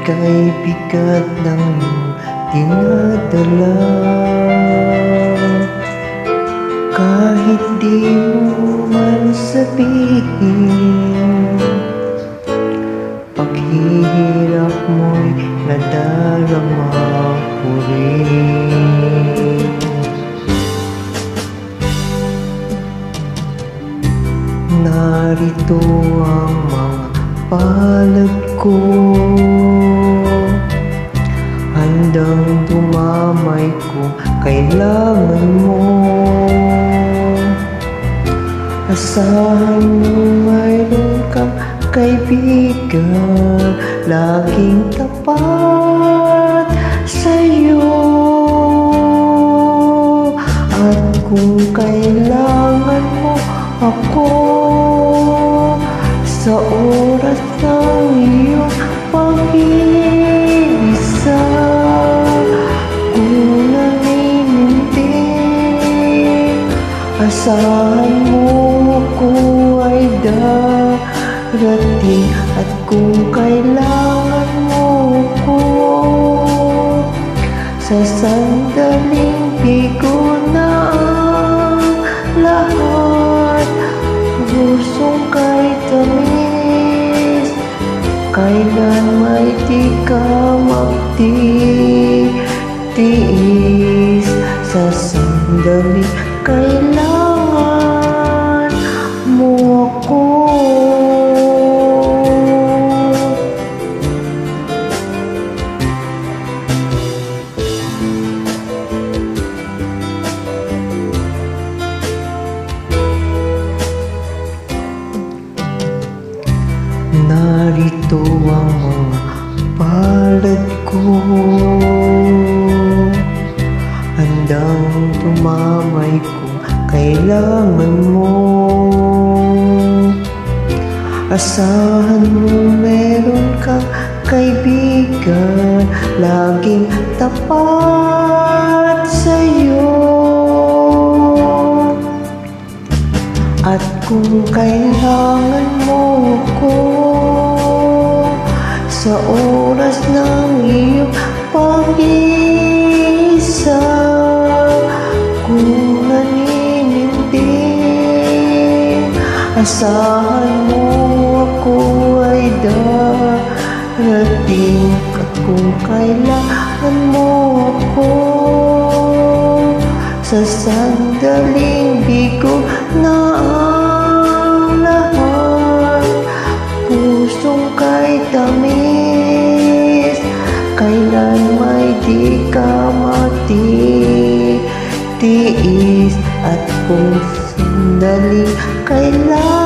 ika'y bigat ng iyong dinadala. Kahit di mo man sabihin, paghihirap mo'y nadarama ko rin. Narito ang mga palad ko, handang dumamay kung kailangan mo. Asahan mo mayroon kang kaibigan, laging tapat sa'yo. At kung kailangan mo ako sa oras ng iyong pag-iisa, kung naninindig, asahan mo ako ay darating. At kung kailangan mo ako sa sandaling bigo na ang lahat, pusong kay tamis, kailan may di ka magtitiis. Sa sandaling kailangan mo ako. Narito ang mga palad ko, handang tumamay kung kailangan mo. Asahan mo meron kang kaibigan, laging tapat sa'yo. At kung kailangan mo ko sa oras ng iyong pag-iisa, kung naninindig, asahan mo ako ay darating. At kung kailangan mo ako sa sandaling bigo na ang lahat, pusong kay tamis, kailan may di ka matitiis. At kung sandaling kailangan